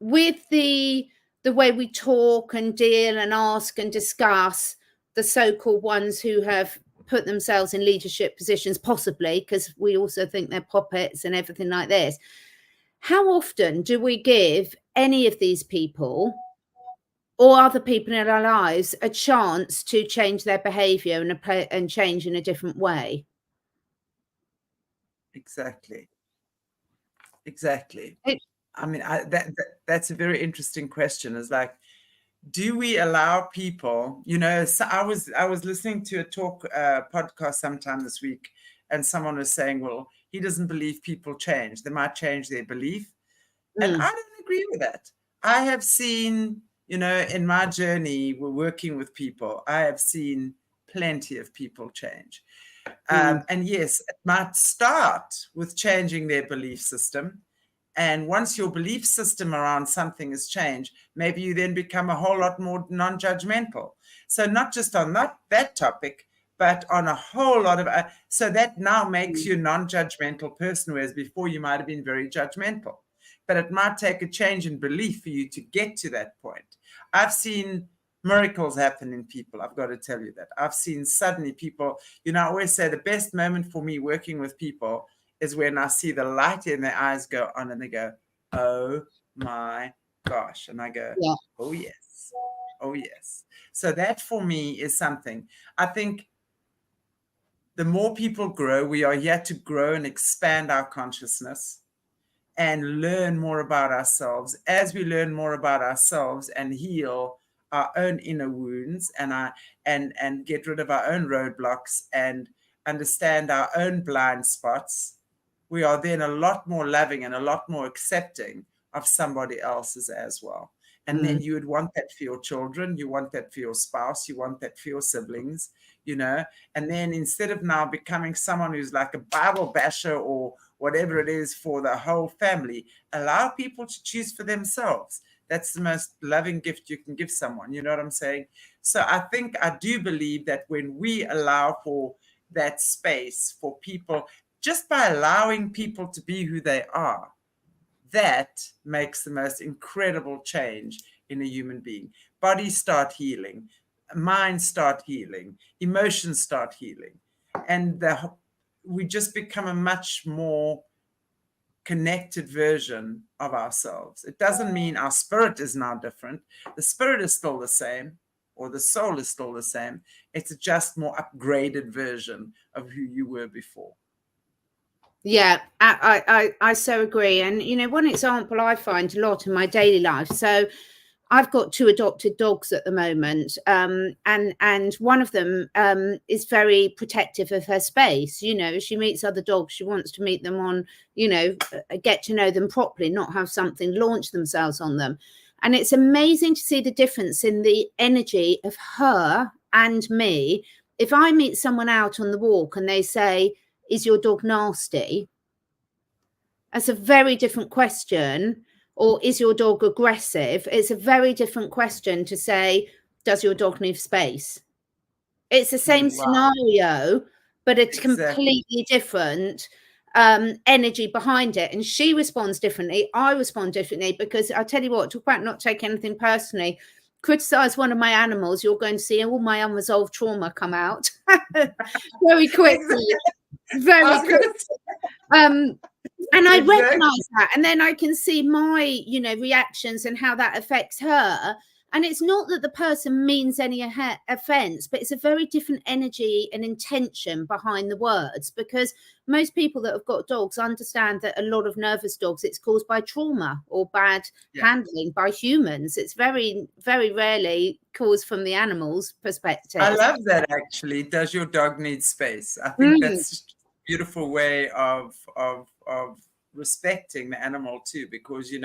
with the way we talk and deal and ask and discuss the so-called ones who have put themselves in leadership positions, possibly because we also think they're puppets and everything like this, how often do we give any of these people or other people in our lives a chance to change their behavior and change in a different way? Exactly. I mean, that's a very interesting question. Is like, do we allow people, you know, so I was listening to a podcast sometime this week, and someone was saying, well, he doesn't believe people change. They might change their belief. And I don't agree with that. I have seen, you know, in my journey, we're working with people, I have seen plenty of people change. And yes, it might start with changing their belief system. And once your belief system around something has changed, maybe you then become a whole lot more non-judgmental. So not just on that topic, but on a whole lot of, so that now makes you a non-judgmental person, whereas before you might have been very judgmental. But it might take a change in belief for you to get to that point. I've seen miracles happen in people. I've got to tell you that. I've seen suddenly people, I always say the best moment for me working with people is when I see the light in their eyes go on and they go, oh my gosh. And I go, yeah. Oh yes. Oh yes. So that for me is something. I think the more people grow, we are here to grow and expand our consciousness and learn more about ourselves. As we learn more about ourselves and heal our own inner wounds and get rid of our own roadblocks and understand our own blind spots, we are then a lot more loving and a lot more accepting of somebody else's as well. And then you would want that for your children, you want that for your spouse, you want that for your siblings, and then instead of now becoming someone who's like a Bible basher or whatever it is for the whole family, allow people to choose for themselves. That's the most loving gift you can give someone. You know what I'm saying? So I do believe that when we allow for that space for people, just by allowing people to be who they are, that makes the most incredible change in a human being. Bodies start healing, minds start healing, emotions start healing. And we just become a much more connected version of ourselves. It doesn't mean our spirit is now different. The spirit is still the same, or the soul is still the same. It's a just more upgraded version of who you were before. Yeah, I so agree. And, one example I find a lot in my daily life. So I've got 2 adopted dogs at the moment, and one of them is very protective of her space. She meets other dogs, she wants to meet them on, get to know them properly, not have something launch themselves on them. And it's amazing to see the difference in the energy of her and me. If I meet someone out on the walk and they say, is your dog nasty? That's a very different question. Or is your dog aggressive? It's a very different question to say, does your dog need space? It's the same scenario, but it's completely different energy behind it. And she responds differently. I respond differently because I tell you what, talk about not taking anything personally. Criticize one of my animals, you're going to see all my unresolved trauma come out very quickly. Very quickly. And I recognize that, and then I can see my, reactions and how that affects her. And it's not that the person means any offense, but it's a very different energy and intention behind the words, because most people that have got dogs understand that a lot of nervous dogs, it's caused by trauma or bad handling by humans. It's very, very rarely caused from the animal's perspective. I love that, actually. Does your dog need space? I think that's a beautiful way of respecting the animal too, because we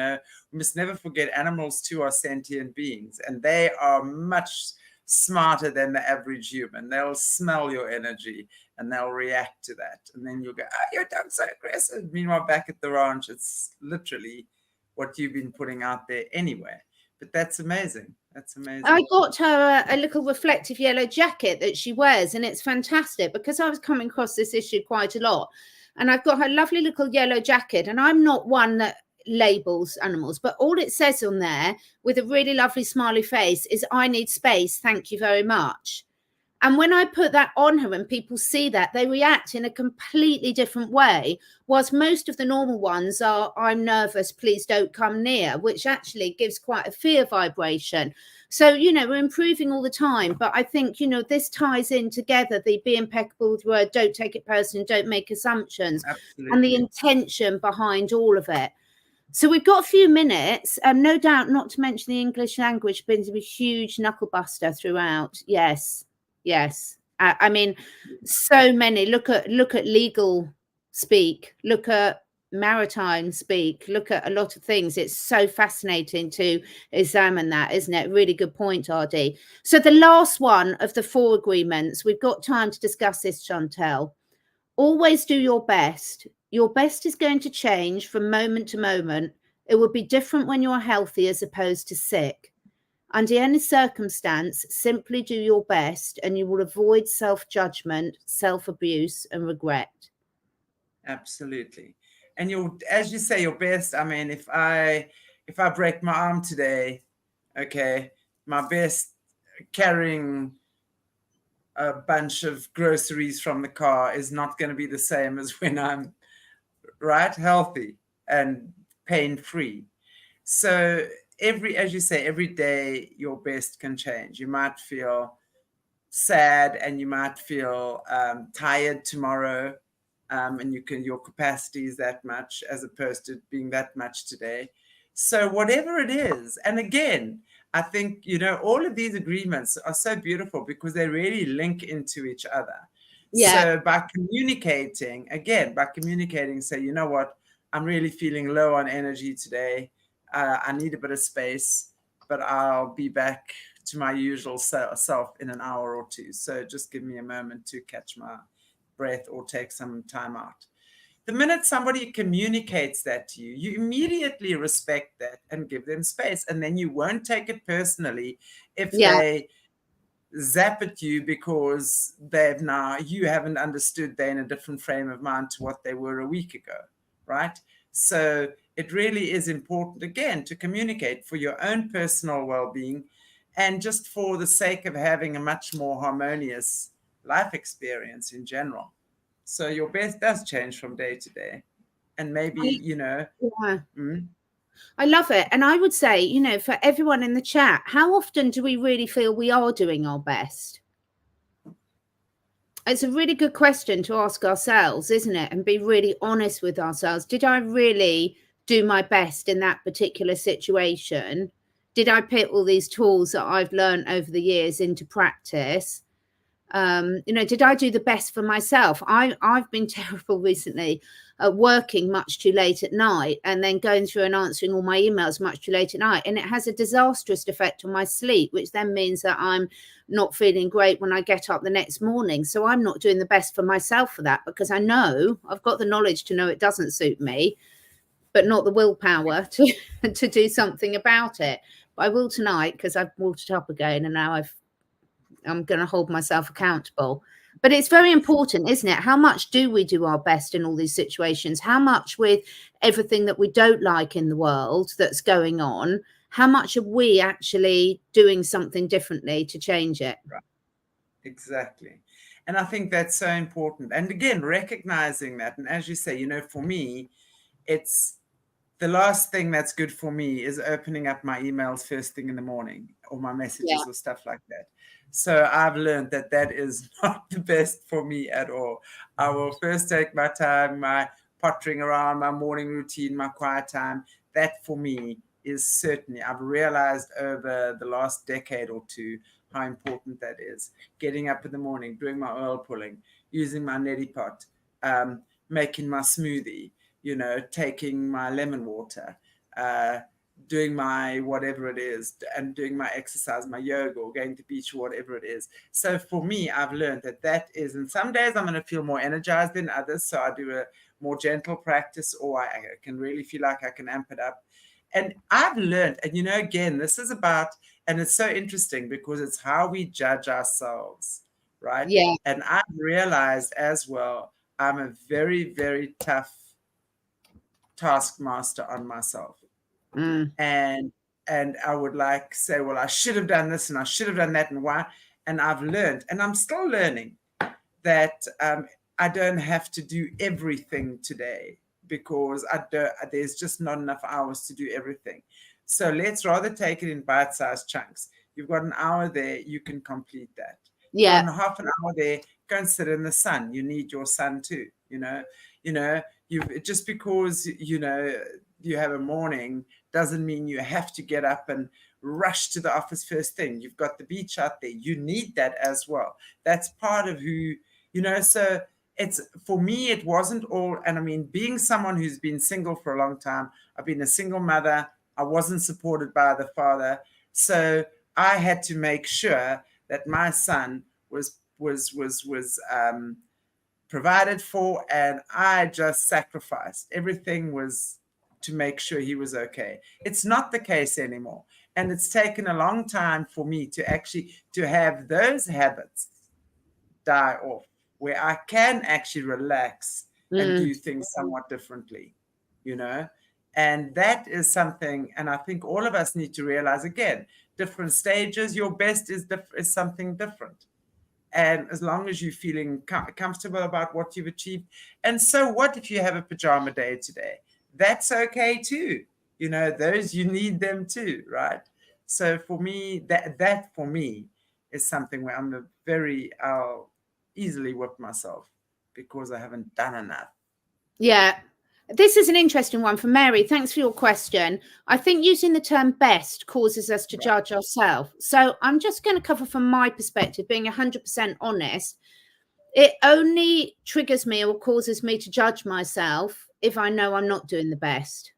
must never forget animals too are sentient beings, and they are much smarter than the average human. They'll smell your energy and they'll react to that, and then you'll go, oh, your dog's so aggressive. Meanwhile, back at the ranch, it's literally what you've been putting out there anyway. But that's amazing. That's amazing. I got her a little reflective yellow jacket that she wears, and it's fantastic because I was coming across this issue quite a lot. And I've got her lovely little yellow jacket, and I'm not one that labels animals, but all it says on there with a really lovely smiley face is, I need space, thank you very much. And when I put that on her and people see that, they react in a completely different way. Whilst most of the normal ones are, I'm nervous, please don't come near, which actually gives quite a fear vibration. So, we're improving all the time. But I think, this ties in together, the be impeccable with word, don't take it personally, don't make assumptions. Absolutely. And the intention behind all of it. So we've got a few minutes, and no doubt not to mention the English language being a huge knuckle buster throughout. Yes. I mean, so many. Look at legal speak, look at maritime speak, look at a lot of things. It's so fascinating to examine that, isn't it? Really good point, RD. So the last one of the 4 agreements, we've got time to discuss this, Chantelle. Always do your best. Your best is going to change from moment to moment. It will be different when you're healthy as opposed to sick. Under any circumstance, simply do your best and you will avoid self-judgment, self-abuse and regret. Absolutely. And as you say, your best, I mean, if I break my arm today, okay, my best carrying a bunch of groceries from the car is not going to be the same as when I'm healthy and pain-free. So as you say, every day your best can change. You might feel sad and you might feel tired tomorrow, and your capacity is that much as opposed to being that much today. So whatever it is, and again, I think, all of these agreements are so beautiful because they really link into each other. Yeah. So by communicating, say, you know what, I'm really feeling low on energy today. I need a bit of space, but I'll be back to my usual self in an hour or two. So just give me a moment to catch my breath or take some time out. The minute somebody communicates that to you, you immediately respect that and give them space. And then you won't take it personally if they zap at you because you haven't understood they're in a different frame of mind to what they were a week ago, right? So it really is important, again, to communicate for your own personal well-being and just for the sake of having a much more harmonious life experience in general. So your best does change from day to day. And maybe, I love it. And I would say, for everyone in the chat, how often do we really feel we are doing our best? It's a really good question to ask ourselves, isn't it? And be really honest with ourselves. Did I really do my best in that particular situation? Did I put all these tools that I've learned over the years into practice? Did I do the best for myself? I've been terrible recently at working much too late at night and then going through and answering all my emails much too late at night. And it has a disastrous effect on my sleep, which then means that I'm not feeling great when I get up the next morning. So I'm not doing the best for myself for that, because I know I've got the knowledge to know it doesn't suit me, but not the willpower to do something about it. But I will tonight, because I've brought it up again and now I'm going to hold myself accountable. But it's very important, isn't it? How much do we do our best in all these situations? How much with everything that we don't like in the world that's going on? How much are we actually doing something differently to change it? Right. Exactly. And I think that's so important. And again, recognizing that. And as you say, for me, it's the last thing that's good for me is opening up my emails first thing in the morning or my messages or stuff like that. So I've learned that is not the best for me at all. I will first take my time, my pottering around, my morning routine, my quiet time. That for me is certainly, I've realized over the last decade or two how important that is. Getting up in the morning, doing my oil pulling, using my neti pot, making my smoothie, taking my lemon water, doing my whatever it is, and doing my exercise, my yoga, or going to the beach, or whatever it is. So for me, I've learned that is, and some days I'm going to feel more energized than others. So I do a more gentle practice, or I can really feel like I can amp it up. And I've learned, and again, this is about, and it's so interesting because it's how we judge ourselves, right? Yeah. And I've realized as well, I'm a very, very tough taskmaster on myself. And I would say, well, I should have done this and I should have done that, and why? And I've learned, and I'm still learning, that I don't have to do everything today because there's just not enough hours to do everything. So let's rather take it in bite-sized chunks. You've got an hour there, you can complete that. Yeah. And half an hour there, go and sit in the sun. You need your sun too, just because you have a morning doesn't mean you have to get up and rush to the office first thing. You've got the beach out there. You need that as well. That's part of who, so it's, for me, it wasn't all, and I mean, being someone who's been single for a long time, I've been a single mother. I wasn't supported by the father. So I had to make sure that my son was provided for, and I just sacrificed. Everything was to make sure he was okay. It's not the case anymore. And it's taken a long time for me to actually to have those habits die off, where I can actually relax and do things somewhat differently, you know? And that is something, and I think all of us need to realize, again, different stages, your best is something different. And as long as you're feeling comfortable about what you've achieved. And so what if you have a pajama day today? That's okay too. You know, those, you need them too, right? So for me, that for me is something where I'll easily whip myself because I haven't done enough. Yeah. This is an interesting one from Mary. Thanks for your question. I think using the term best causes us to judge ourselves. So I'm just going to cover from my perspective, being 100% honest. It only triggers me or causes me to judge myself if I know I'm not doing the best.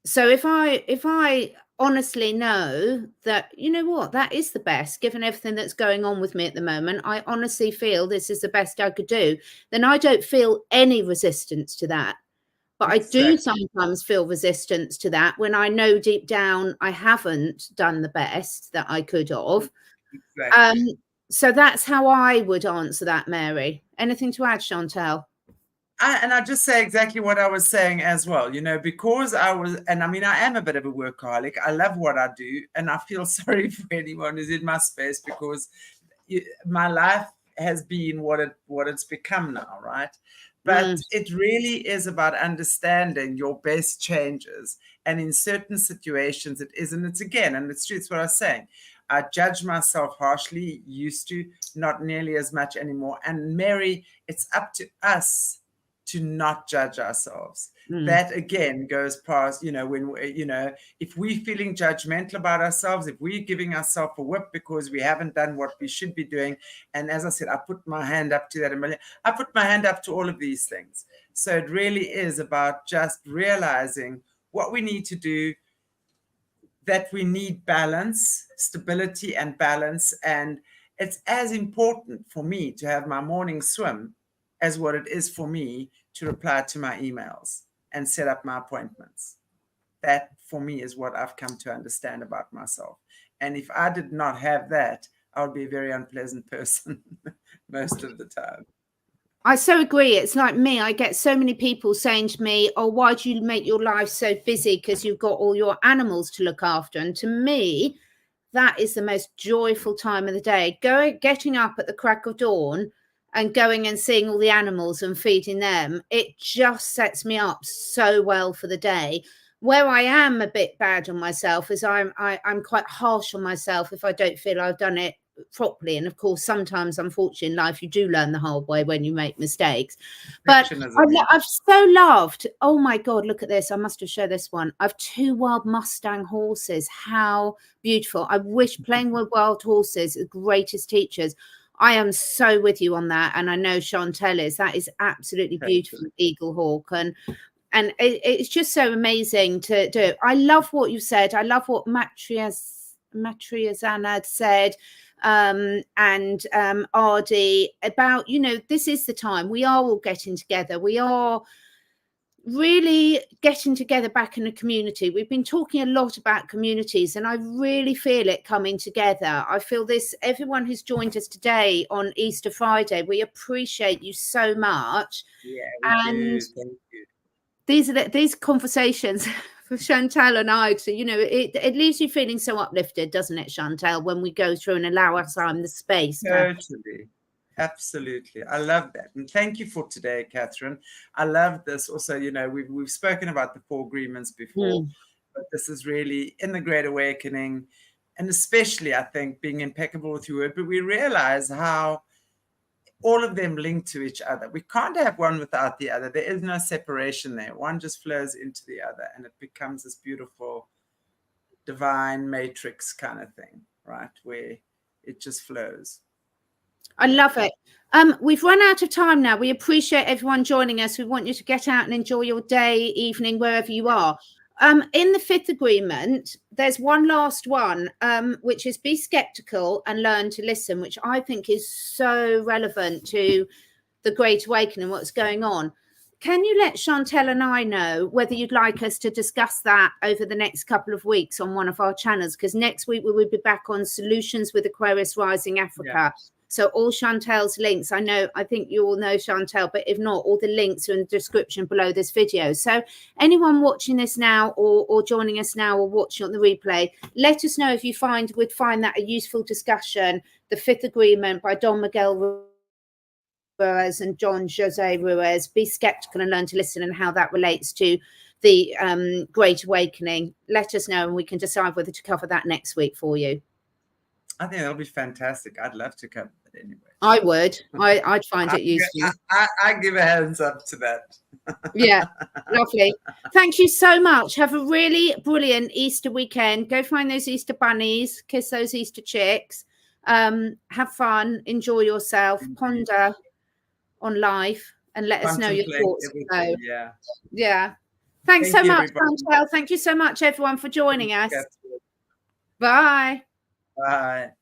So if I honestly know that, you know what, that is the best, given everything that's going on with me at the moment, I honestly feel this is the best I could do, then I don't feel any resistance to that. But exactly. I do sometimes feel resistance to that when I know deep down I haven't done the best that I could have. Exactly. So that's how I would answer that, Mary. Anything to add, Chantelle? And I just say exactly what I was saying as well, you know, because I am a bit of a workaholic. I love what I do, and I feel sorry for anyone who's in my space because my life has been what it's become now, right? But it really is about understanding your best changes. And in certain situations, it isn't. It's again, and it's true, it's what I was saying. I judge myself harshly, used to, not nearly as much anymore. And Mary, it's up to us to not judge ourselves. That again goes past, when, if we're feeling judgmental about ourselves, if we're giving ourselves a whip because we haven't done what we should be doing. And as I said, I put my hand up to that. I put my hand up to all of these things. So it really is about just realizing what we need to do, that we need balance, stability and balance. And it's as important for me to have my morning swim as what it is for me to reply to my emails and set up my appointments. That for me is what I've come to understand about myself. And if I did not have that, I would be a very unpleasant person most of the time. I so agree. It's like me. I get so many people saying to me, oh, why do you make your life so busy? Because you've got all your animals to look after. And to me, that is the most joyful time of the day. Getting up at the crack of dawn and going and seeing all the animals and feeding them, it just sets me up so well for the day. Where I am a bit bad on myself is I'm quite harsh on myself if I don't feel I've done it properly. And of course, sometimes, unfortunately, in life, you do learn the hard way when you make mistakes. But I've so loved, oh my God, look at this. I must have showed this one. I've 2 wild Mustang horses. How beautiful. I wish playing with wild horses are the greatest teachers. I am so with you on that. And I know Chantelle is. That is absolutely beautiful, Eagle Hawk. And it's just so amazing to do. I love what you said. I love what Matriazana said, and Ardi about, this is the time. We are all getting together. We are really getting together back in a community. We've been talking a lot about communities, and I really feel it coming together. I feel this, everyone who's joined us today on Easter Friday, we appreciate you so much. Yeah, we do. Thank you. These conversations for Chantelle and I, so it leaves you feeling so uplifted, doesn't it, Chantelle, when we go through and allow us the space. Totally. Absolutely. I love that. And thank you for today, Catherine. I love this. Also, we've spoken about the 4 agreements before, but this is really in the Great Awakening, and especially, I think, being impeccable with your word, but we realize how all of them link to each other. We can't have one without the other. There is no separation there. One just flows into the other, and it becomes this beautiful divine matrix kind of thing, right? Where it just flows. I love it. We've run out of time now. We appreciate everyone joining us. We want you to get out and enjoy your day, evening, wherever you are. In the 5th agreement, there's one last one, which is be skeptical and learn to listen, which I think is so relevant to the Great Awakening, what's going on. Can you let Chantelle and I know whether you'd like us to discuss that over the next couple of weeks on one of our channels? Because next week we will be back on Solutions with Aquarius Rising Africa. Yeah. So all Chantelle's links, I think you all know Chantelle, but if not, all the links are in the description below this video. So anyone watching this now or joining us now or watching on the replay, let us know if you would find that a useful discussion. The Fifth Agreement by Don Miguel Ruiz and John Jose Ruiz. Be skeptical and learn to listen, and how that relates to the Great Awakening. Let us know and we can decide whether to cover that next week for you. I think that'll be fantastic. I'd love to cover it anyway. I would. I'd find it useful. I give a hands up to that. Yeah, lovely. Thank you so much. Have a really brilliant Easter weekend. Go find those Easter bunnies, kiss those Easter chicks. Have fun, enjoy yourself, ponder on life, and let us know your thoughts. Yeah. Thanks so much, Chantelle. Thank you so much, everyone, for joining us. Bye. Bye.